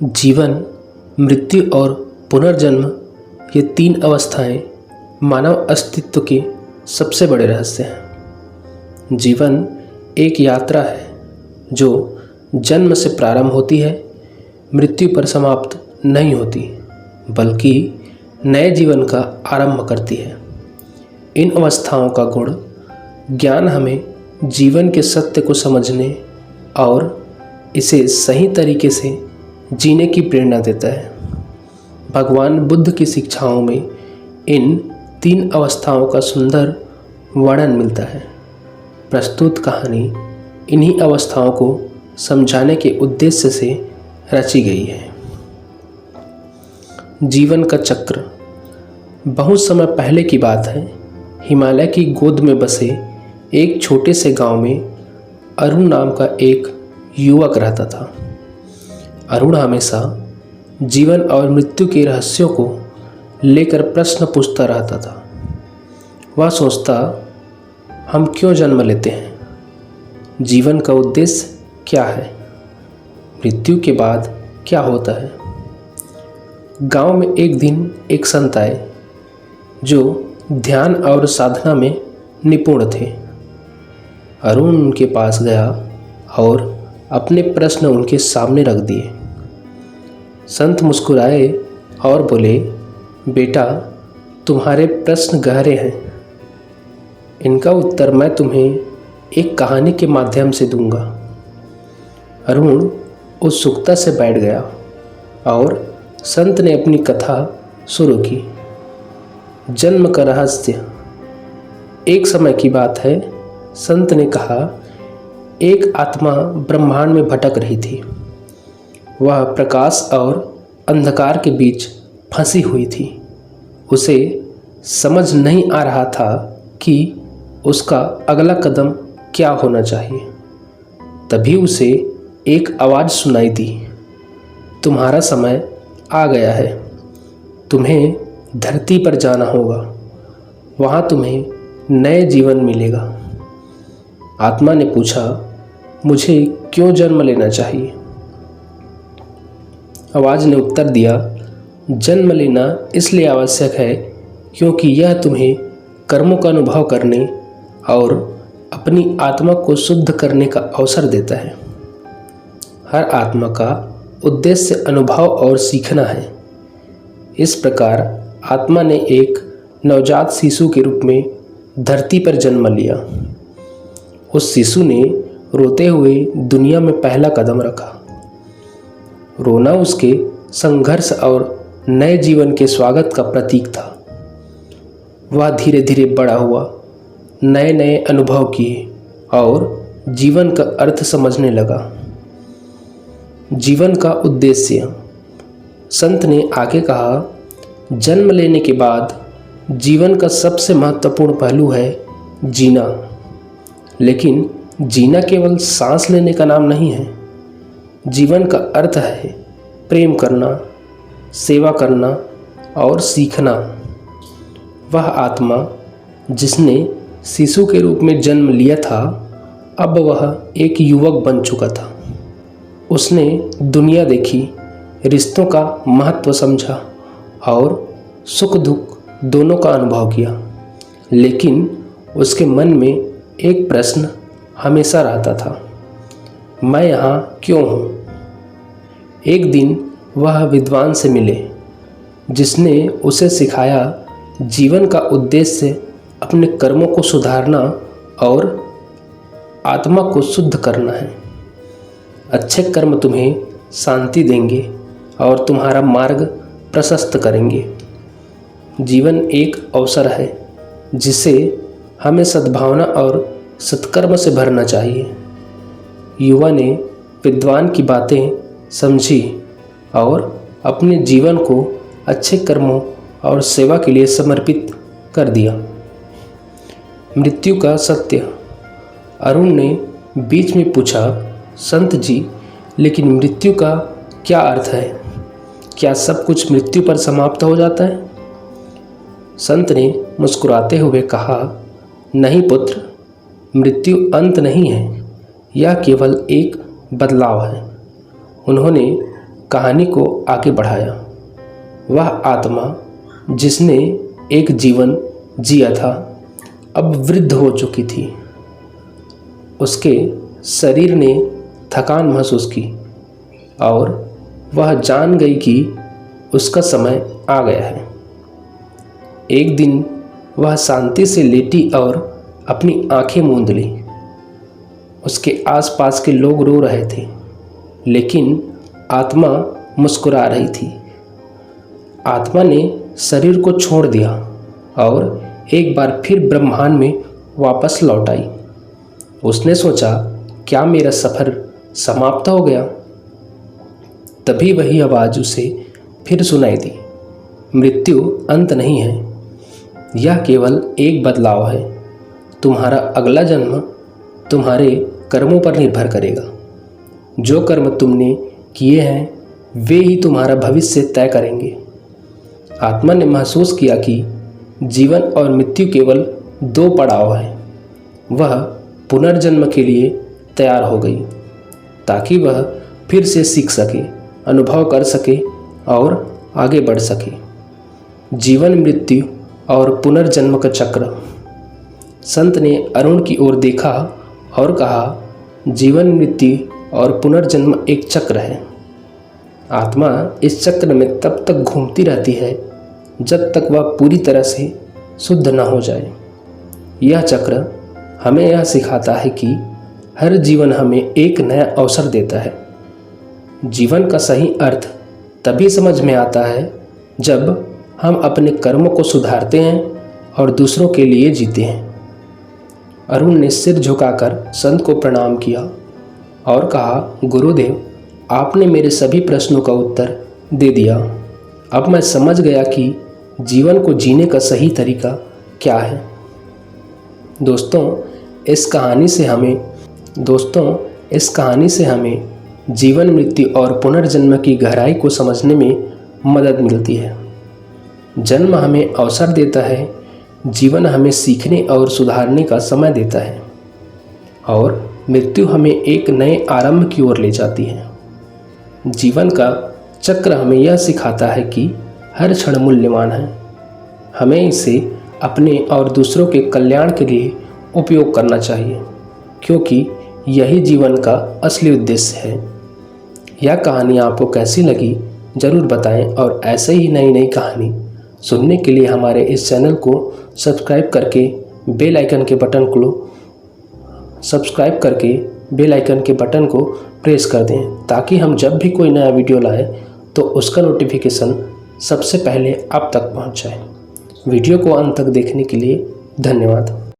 जीवन, मृत्यु और पुनर्जन्म ये तीन अवस्थाएं मानव अस्तित्व के सबसे बड़े रहस्य हैं। जीवन एक यात्रा है जो जन्म से प्रारंभ होती है, मृत्यु पर समाप्त नहीं होती, बल्कि नए जीवन का आरंभ करती है। इन अवस्थाओं का गुण ज्ञान हमें जीवन के सत्य को समझने और इसे सही तरीके से जीने की प्रेरणा देता है। भगवान बुद्ध की शिक्षाओं में इन तीन अवस्थाओं का सुंदर वर्णन मिलता है। प्रस्तुत कहानी इन्हीं अवस्थाओं को समझाने के उद्देश्य से रची गई है। जीवन का चक्र। बहुत समय पहले की बात है। हिमालय की गोद में बसे एक छोटे से गांव में अरुण नाम का एक युवक रहता था। अरुण हमेशा जीवन और मृत्यु के रहस्यों को लेकर प्रश्न पूछता रहता था। वह सोचता, हम क्यों जन्म लेते हैं? जीवन का उद्देश्य क्या है? मृत्यु के बाद क्या होता है? गांव में एक दिन एक संत आए जो ध्यान और साधना में निपुण थे। अरुण उनके पास गया और अपने प्रश्न उनके सामने रख दिए। संत मुस्कुराए और बोले, बेटा, तुम्हारे प्रश्न गहरे हैं। इनका उत्तर मैं तुम्हें एक कहानी के माध्यम से दूंगा। अरुण उत्सुकता से बैठ गया और संत ने अपनी कथा शुरू की। जन्म का रहस्य। एक समय की बात है। संत ने कहा, एक आत्मा ब्रह्मांड में भटक रही थी। वह प्रकाश और अंधकार के बीच फंसी हुई थी। उसे समझ नहीं आ रहा था कि उसका अगला कदम क्या होना चाहिए। तभी उसे एक आवाज़ सुनाई दी, तुम्हारा समय आ गया है। तुम्हें धरती पर जाना होगा। वहाँ तुम्हें नए जीवन मिलेगा। आत्मा ने पूछा, मुझे क्यों जन्म लेना चाहिए? आवाज़ ने उत्तर दिया, जन्म लेना इसलिए आवश्यक है क्योंकि यह तुम्हें कर्मों का अनुभव करने और अपनी आत्मा को शुद्ध करने का अवसर देता है। हर आत्मा का उद्देश्य अनुभव और सीखना है। इस प्रकार आत्मा ने एक नवजात शिशु के रूप में धरती पर जन्म लिया। उस शिशु ने रोते हुए दुनिया में पहला कदम रखा। रोना उसके संघर्ष और नए जीवन के स्वागत का प्रतीक था। वह धीरे धीरे बड़ा हुआ, नए नए अनुभव किए और जीवन का अर्थ समझने लगा। जीवन का उद्देश्य। संत ने आगे कहा, जन्म लेने के बाद जीवन का सबसे महत्वपूर्ण पहलू है जीना। लेकिन जीना केवल सांस लेने का नाम नहीं है। जीवन का अर्थ है प्रेम करना, सेवा करना और सीखना। वह आत्मा जिसने शिशु के रूप में जन्म लिया था, अब वह एक युवक बन चुका था। उसने दुनिया देखी, रिश्तों का महत्व समझा और सुख दुख दोनों का अनुभव किया। लेकिन उसके मन में एक प्रश्न हमेशा रहता था, मैं यहाँ क्यों हूँ? एक दिन वह विद्वान से मिले जिसने उसे सिखाया, जीवन का उद्देश्य अपने कर्मों को सुधारना और आत्मा को शुद्ध करना है। अच्छे कर्म तुम्हें शांति देंगे और तुम्हारा मार्ग प्रशस्त करेंगे। जीवन एक अवसर है जिसे हमें सद्भावना और सत्कर्म से भरना चाहिए। युवा ने विद्वान की बातें समझी और अपने जीवन को अच्छे कर्मों और सेवा के लिए समर्पित कर दिया। मृत्यु का सत्य। अरुण ने बीच में पूछा, संत जी, लेकिन मृत्यु का क्या अर्थ है? क्या सब कुछ मृत्यु पर समाप्त हो जाता है? संत ने मुस्कुराते हुए कहा, नहीं पुत्र, मृत्यु अंत नहीं है, यह केवल एक बदलाव है। उन्होंने कहानी को आगे बढ़ाया। वह आत्मा जिसने एक जीवन जिया था अब वृद्ध हो चुकी थी। उसके शरीर ने थकान महसूस की और वह जान गई कि उसका समय आ गया है। एक दिन वह शांति से लेटी और अपनी आंखें मूंद ली। उसके आसपास के लोग रो रहे थे, लेकिन आत्मा मुस्कुरा रही थी। आत्मा ने शरीर को छोड़ दिया और एक बार फिर ब्रह्मांड में वापस लौट आई। उसने सोचा, क्या मेरा सफ़र समाप्त हो गया? तभी वही आवाज़ उसे फिर सुनाई दी, मृत्यु अंत नहीं है, यह केवल एक बदलाव है। तुम्हारा अगला जन्म तुम्हारे कर्मों पर निर्भर करेगा। जो कर्म तुमने किए हैं वे ही तुम्हारा भविष्य तय करेंगे। आत्मा ने महसूस किया कि जीवन और मृत्यु केवल दो पड़ाव हैं। वह पुनर्जन्म के लिए तैयार हो गई ताकि वह फिर से सीख सके, अनुभव कर सके और आगे बढ़ सके। जीवन, मृत्यु और पुनर्जन्म का चक्र। संत ने अरुण की ओर देखा और कहा, जीवन, मृत्यु और पुनर्जन्म एक चक्र है। आत्मा इस चक्र में तब तक घूमती रहती है जब तक वह पूरी तरह से शुद्ध न हो जाए। यह चक्र हमें यह सिखाता है कि हर जीवन हमें एक नया अवसर देता है। जीवन का सही अर्थ तभी समझ में आता है जब हम अपने कर्मों को सुधारते हैं और दूसरों के लिए जीते हैं। अरुण ने सिर झुकाकर संत को प्रणाम किया और कहा, गुरुदेव, आपने मेरे सभी प्रश्नों का उत्तर दे दिया। अब मैं समझ गया कि जीवन को जीने का सही तरीका क्या है। दोस्तों, इस कहानी से हमें जीवन, मृत्यु और पुनर्जन्म की गहराई को समझने में मदद मिलती है। जन्म हमें अवसर देता है, जीवन हमें सीखने और सुधारने का समय देता है और मृत्यु हमें एक नए आरंभ की ओर ले जाती है। जीवन का चक्र हमें यह सिखाता है कि हर क्षण मूल्यवान है। हमें इसे अपने और दूसरों के कल्याण के लिए उपयोग करना चाहिए, क्योंकि यही जीवन का असली उद्देश्य है। यह कहानी आपको कैसी लगी ज़रूर बताएं और ऐसे ही नई नई कहानी सुनने के लिए हमारे इस चैनल को सब्सक्राइब करके बेल आइकन के बटन को प्रेस कर दें, ताकि हम जब भी कोई नया वीडियो लाएं तो उसका नोटिफिकेशन सबसे पहले आप तक पहुंच जाए। वीडियो को अंत तक देखने के लिए धन्यवाद।